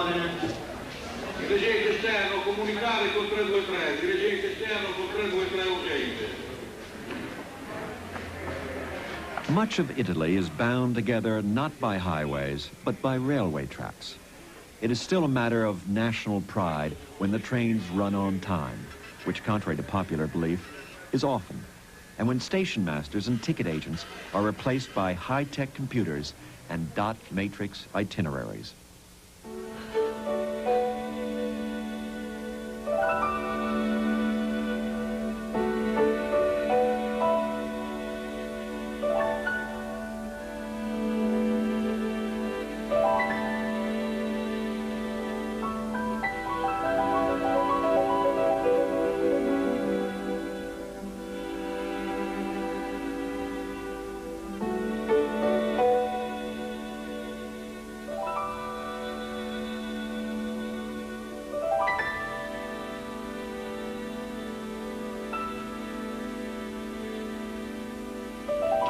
ordine. Dirigente esterno, comunicare con 323. Dirigente esterno con 323 urgente. Much of Italy is bound together not by highways, but by railway tracks. It is still a matter of national pride when the trains run on time, which, contrary to popular belief, is often, and when station masters and ticket agents are replaced by high-tech computers and dot matrix itineraries.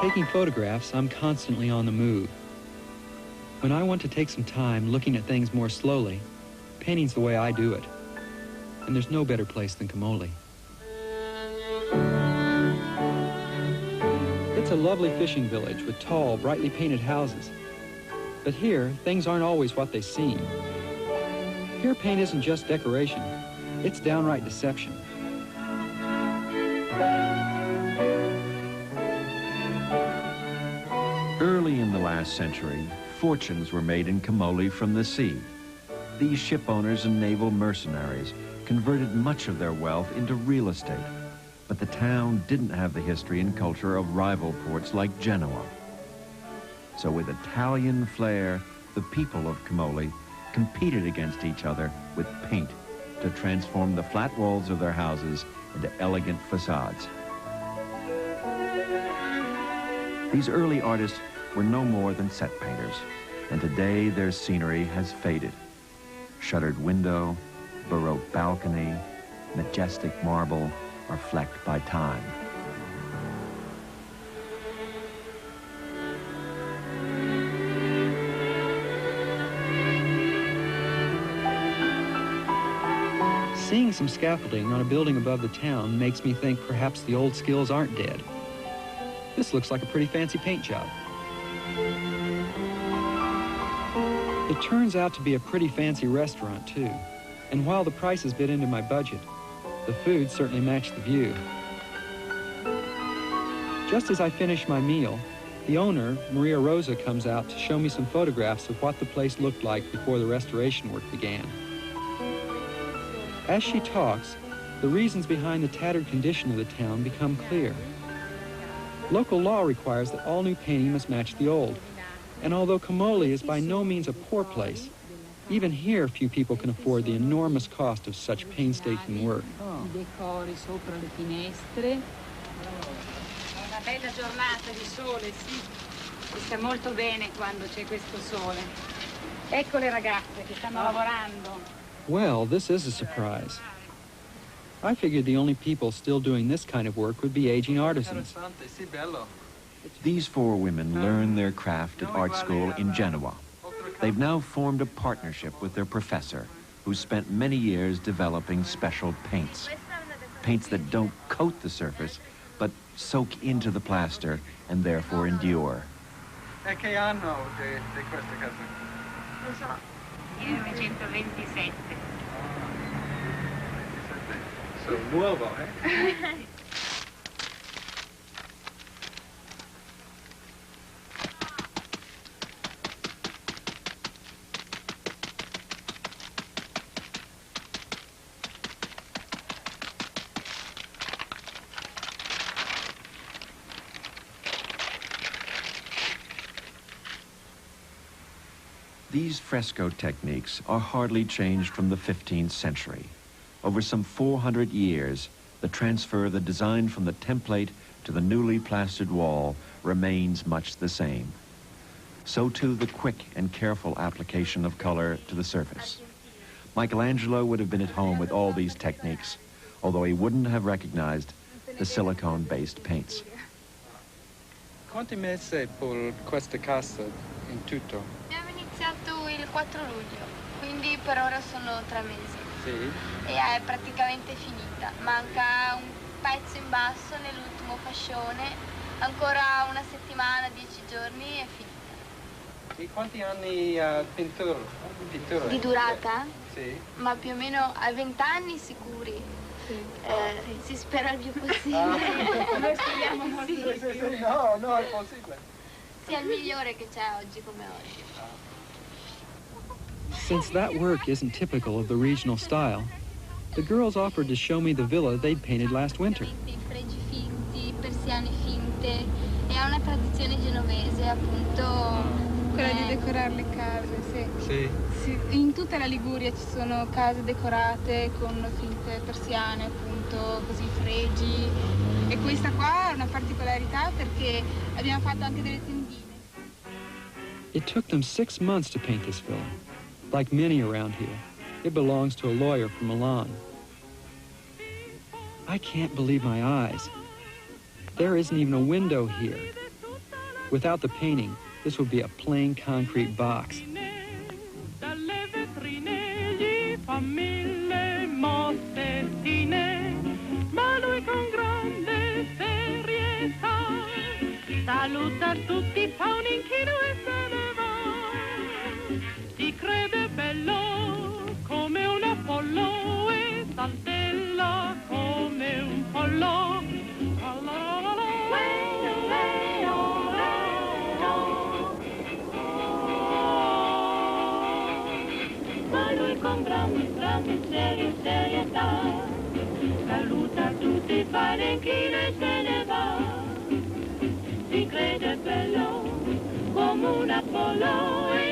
Taking photographs, I'm constantly on the move. When I want to take some time looking at things more slowly, painting's the way I do it. And there's no better place than Camogli. It's a lovely fishing village with tall, brightly painted houses. But here, things aren't always what they seem. Here, paint isn't just decoration. It's downright deception. Early in the last century, fortunes were made in Camogli from the sea. These ship owners and naval mercenaries converted much of their wealth into real estate. But the town didn't have the history and culture of rival ports like Genoa. So with Italian flair, the people of Camogli competed against each other with paint to transform the flat walls of their houses into elegant facades. These early artists were no more than set painters, and today their scenery has faded. Shuttered window, Baroque balcony, majestic marble are flecked by time. Seeing some scaffolding on a building above the town makes me think perhaps the old skills aren't dead. This looks like a pretty fancy paint job. It turns out to be a pretty fancy restaurant, too. And while the prices bit into my budget, the food certainly matched the view. Just as I finish my meal, the owner, Maria Rosa, comes out to show me some photographs of what the place looked like before the restoration work began. As she talks, the reasons behind the tattered condition of the town become clear. Local law requires that all new painting must match the old. And although Camogli is by no means a poor place, even here few people can afford the enormous cost of such painstaking work. Decori sopra le finestre. Una bella giornata di sole, sì. Si sta molto bene quando c'è questo sole. Ecco le ragazze che stanno lavorando. Well, this is a surprise. I figured the only people still doing this kind of work would be aging artisans. These four women learned their craft at art school in Genoa. They've now formed a partnership with their professor, who spent many years developing special paints. Paints that don't coat the surface, but soak into the plaster and therefore endure. E che anno di queste case? Lo so, 1927. So nuovo, eh? These fresco techniques are hardly changed from the 15th century. Over some 400 years, the transfer of the design from the template to the newly plastered wall remains much the same. So too the quick and careful application of color to the surface. Michelangelo would have been at home with all these techniques, although he wouldn't have recognized the silicone-based paints. Quanti mesi per queste case in tutto? Abbiamo iniziato il 4 luglio. quindi per ora sono 3 mesi. Sì. E è praticamente finita. Manca un pezzo in basso nell'ultimo fascione, ancora una settimana, 10 giorni e finita. E quanti anni pittura? Di durata? Sì. Ma più o meno a 20 anni sicuri. Si spera il più possibile. Noi speriamo molto. Sì, no, è possibile. Sia il migliore che c'è oggi come oggi. Since that work isn't typical of the regional style, the girls offered to show me the villa they'd painted last winter. I fregi finti, persiane finte, e è una tradizione genovese, appunto. Quella di decorare le case, sì. Sì. Sì, in tutta la Liguria ci sono case decorate con finte persiane, appunto, così fregi. E questa qua è una particolarità perché abbiamo fatto anche delle tendine. It took them 6 months to paint this villa. Like many around here, it belongs to a lawyer from Milan. I can't believe my eyes. There isn't even a window here. Without the painting, this would be a plain concrete box. Dalle vetrine gli fa 1000 mossettine, ma lui con grande serietà saluta tutti, fa un inchino e se ne va. Si crede bello come un Apollo e saltella come un pollo. Con grande serietà saluta tutti, fa l'inchino e se ne va. Si crede bello come un Apollo e